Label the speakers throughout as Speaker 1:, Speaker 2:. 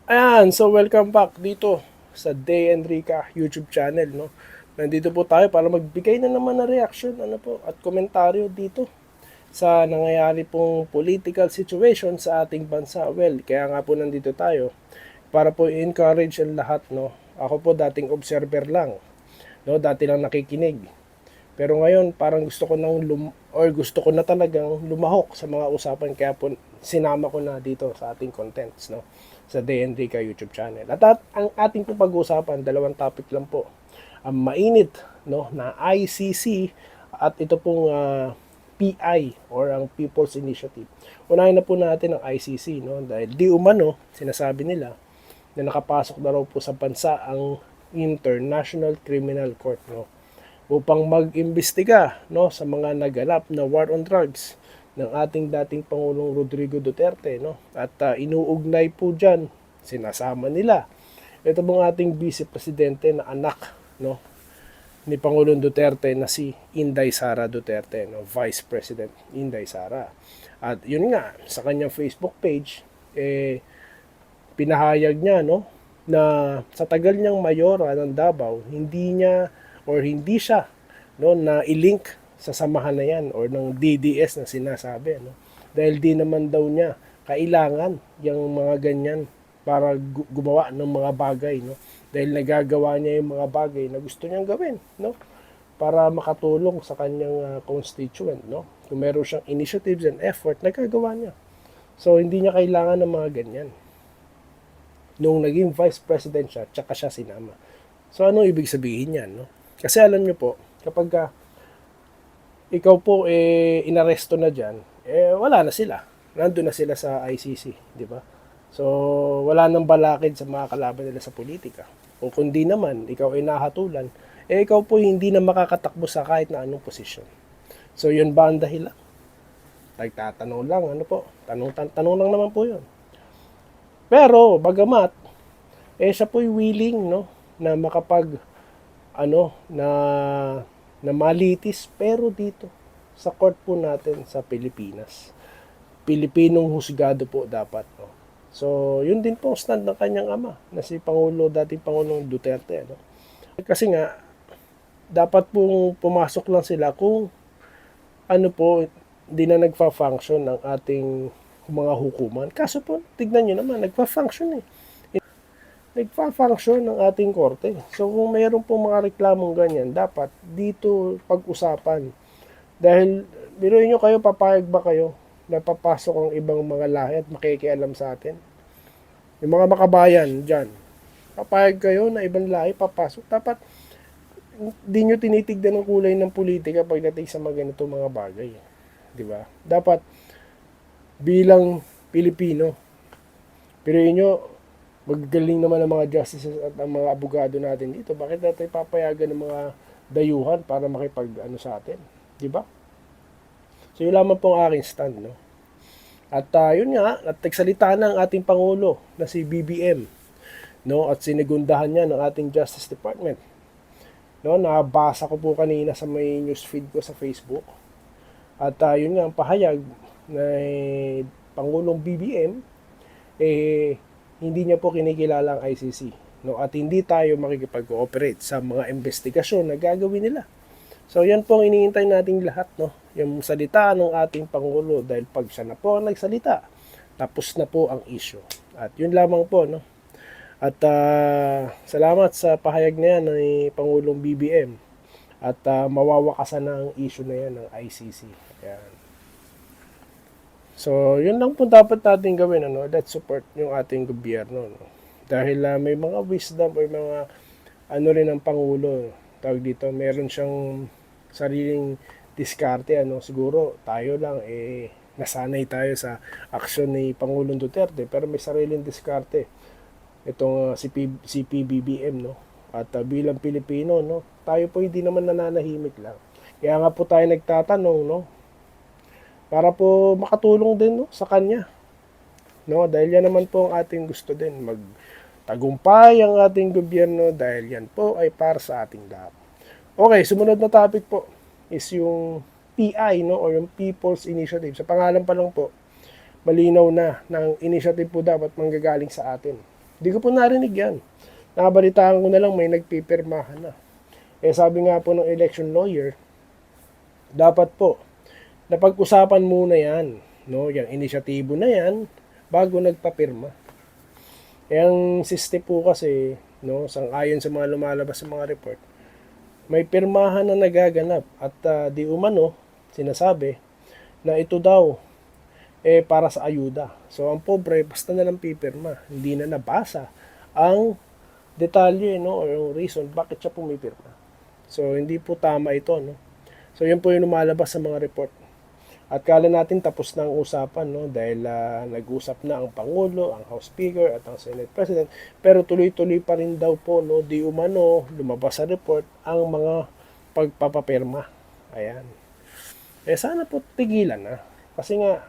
Speaker 1: Ayan, so welcome back dito sa Day Enrica YouTube channel, no? Nandito po tayo para magbigay na naman ng reaction, ano po, at komentaryo dito sa nangyayari pong political situation sa ating bansa. Well, kaya nga po nandito tayo para po i-encourage ang lahat, no? Ako po dating observer lang, no? Dati lang nakikinig. Pero ngayon, parang gusto ko nang gusto ko na talagang lumahok sa mga usapan, kaya po sinama ko na dito sa ating contents, no? Sa DNDK YouTube channel. At ang ating po pag-uusapan, dalawang topic lang po. Ang mainit, no, na ICC at ito pong PI or ang People's Initiative. Unahin na po natin ang ICC, no, dahil di umano sinasabi nila na nakapasok na raw po sa bansa ang International Criminal Court, no, upang mag-imbestiga, no, sa mga naganap na war on drugs ng ating dating Pangulong Rodrigo Duterte, no. At inuugnay po diyan, sinasama nila ito pong ating Vice Presidente na anak, no, ni Pangulong Duterte na si Inday Sara Duterte, no, Vice President Inday Sara. At yun nga, sa kanyang Facebook page, pinahayag niya, no, na sa tagal niyang mayora ng Davao, hindi siya, no, na i-link sa samahan na yan or ng DDS na sinasabi, no, dahil di naman daw niya kailangan yung mga ganyan para gumawa ng mga bagay, no, dahil nagagawa niya yung mga bagay na gusto niyang gawin, no, para makatulong sa kanyang constituent, no. Kung meron siyang initiatives and effort, nagagawa niya. So hindi niya kailangan ng mga ganyan. Nung naging vice president siya, tsaka siya sinama. So ano ibig sabihin yan, no? Kasi alam niyo po, kapag ikaw po inaresto na diyan, wala na sila. Nandun na sila sa ICC, di ba? So wala nang balakid sa mga kalaban nila sa politika. O kundi naman, ikaw ay nahatulan, ikaw po hindi na makakatakbo sa kahit na anong posisyon. So yun ba ang dahilan? Nagtatanong lang, ano po? Tanong lang naman po yun. Pero, bagamat, siya po'y willing, no, na makapag, ano, na malitis, pero dito, sa court po natin sa Pilipinas. Pilipinong husgado po dapat, no. So, yun din po stand ng kanyang ama, na si dating Pangulong Duterte, no. Kasi nga, dapat pong pumasok lang sila kung, ano po, hindi na nagfa-function ng ating mga hukuman. Kaso po, tignan nyo naman, nagfa-function eh. Nagfa-function ng ating korte. So kung mayroon pong mga reklamong ganyan, dapat dito pag-usapan. Dahil, biruin nyo kayo, papayag ba kayo na papasok ang ibang mga lahi at makikialam sa atin? Yung mga makabayan dyan, papayag kayo na ibang lahi papasok. Dapat, di nyo tinitignan ng kulay ng politika pagdating sa mga ganito mga bagay. Di ba? Dapat, bilang Pilipino, pero inyo, magagaling naman ang mga justices at ang mga abogado natin dito. Bakit natin papayagan ng mga dayuhan para makipag ano sa atin? Di ba? So yun lamang po ang aking stand, no? At yun nga, at nagsalita na ang ating Pangulo na si BBM, no? At sinigundahan niya ng ating Justice Department. No, nabasa ko po kanina sa may newsfeed ko sa Facebook. At yun nga ang pahayag na Pangulong BBM, hindi niya po kinikilala ang ICC. No? At hindi tayo makikipag-cooperate sa mga investigasyon na gagawin nila. So yan po ang iniintay nating lahat. No? Yung salita ng ating Pangulo, dahil pag siya na po ang nagsalita, tapos na po ang issue. At yun lamang po. No? At salamat sa pahayag na yan ng Pangulong BBM. At mawawakasan na ang issue na yan ng ICC. Yan. So, yun lang po dapat natin gawin, ano, let's support yung ating gobyerno, no? Dahil may mga wisdom or mga ano rin ang Pangulo, tawag dito, meron siyang sariling diskarte, ano, siguro tayo lang, nasanay tayo sa aksyon ni Pangulong Duterte, pero may sariling diskarte itong si PBBM, no? At bilang Pilipino, no, tayo po hindi naman nananahimik lang. Kaya nga po tayo nagtatanong, no, para po makatulong din, no, sa kanya, no, dahil yan naman po ang ating gusto din, magtagumpay ang ating gobyerno, dahil yan po ay para sa ating lahat. Okay, sumunod na topic po is yung PI, no, or yung People's Initiative. Sa pangalan pa lang po, malinaw na ng initiative po dapat manggagaling sa atin. Hindi ko po narinig yan. Nakabalitaan ko na lang may nagpipirmahan na. Sabi nga po ng election lawyer, dapat po, napag-usapan muna yan, no? Yung inisyatibo na yan, bago nagpapirma. Ang system po kasi, no, ayon sa mga lumalabas sa mga report, may pirmahan na nagaganap at di umano, sinasabi, na ito daw, para sa ayuda. So, ang pobre, basta na lang pipirma. Hindi na nabasa ang detalye, no, or reason bakit siya pumipirma. So, hindi po tama ito, no. So, yun po yung lumalabas sa mga report. At kala natin tapos na ang usapan, no, dahil nag-usap na ang Pangulo, ang House Speaker at ang Senate President, pero tuloy-tuloy pa rin daw po, no, di umano lumabas sa report ang mga pagpapapirma. Ayan. Sana po tigilan na. Kasi nga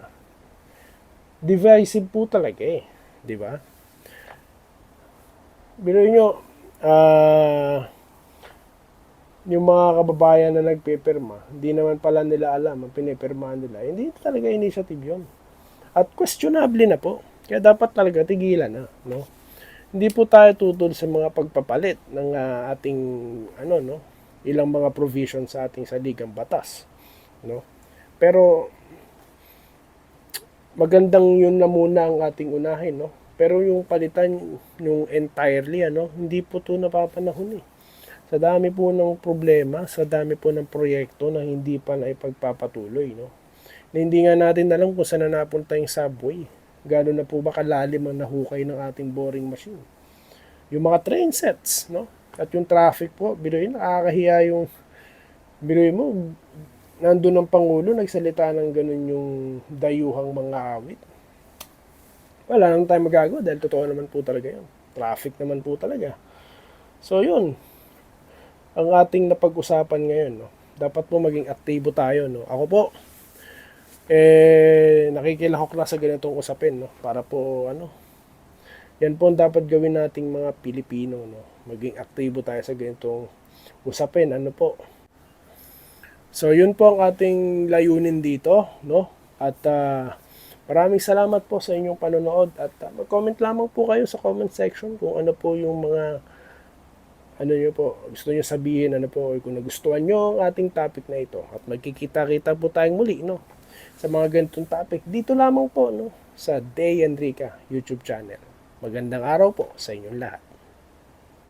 Speaker 1: divisive po talaga di ba? Biruin nyo, yung mga kababayan na nagpipirma, hindi naman pala nila alam ang pinipirmahan nila. Hindi talaga initiative yun. At questionable na po. Kaya dapat talaga tigilan na, no? Hindi po tayo tutol sa mga pagpapalit ng ating ilang mga provision sa ating saligang batas, no? Pero magandang yun na muna ang ating unahin, no? Pero yung palitan yung entirely, hindi po ito napapanahon Sa dami po ng problema, sa dami po ng proyekto na hindi pa na ipagpapatuloy, no? Na hindi nga natin alam kung saan na napunta yung subway. Gano'n na po ba kalalim ang nahukay ng ating boring machine. Yung mga train sets, no? At yung traffic po, biruin, nakakahiya yung, biruin mo, nandun ang Pangulo, nagsalita ng ganun yung dayuhang mga awit. Wala nang tayo magagawa dahil totoo naman po talaga yun. Traffic naman po talaga. So yun, ang ating napag-usapan ngayon, no? Dapat po maging aktibo tayo, no? Ako po, nakikilahok na sa ganitong usapin, no? Para po, yan po ang dapat gawin nating mga Pilipino, no? Maging aktibo tayo sa ganitong usapin, po. So, yun po ang ating layunin dito, no? At maraming salamat po sa inyong panonood at mag-comment lamang po kayo sa comment section kung ano po yung mga nyo po, gusto nyo sabihin, po, kung nagustuhan nyo ang ating topic na ito. At magkikita-kita po tayong muli, no? Sa mga ganitong topic. Dito lamang po, no? Sa Day Enrica YouTube channel. Magandang araw po sa inyong lahat.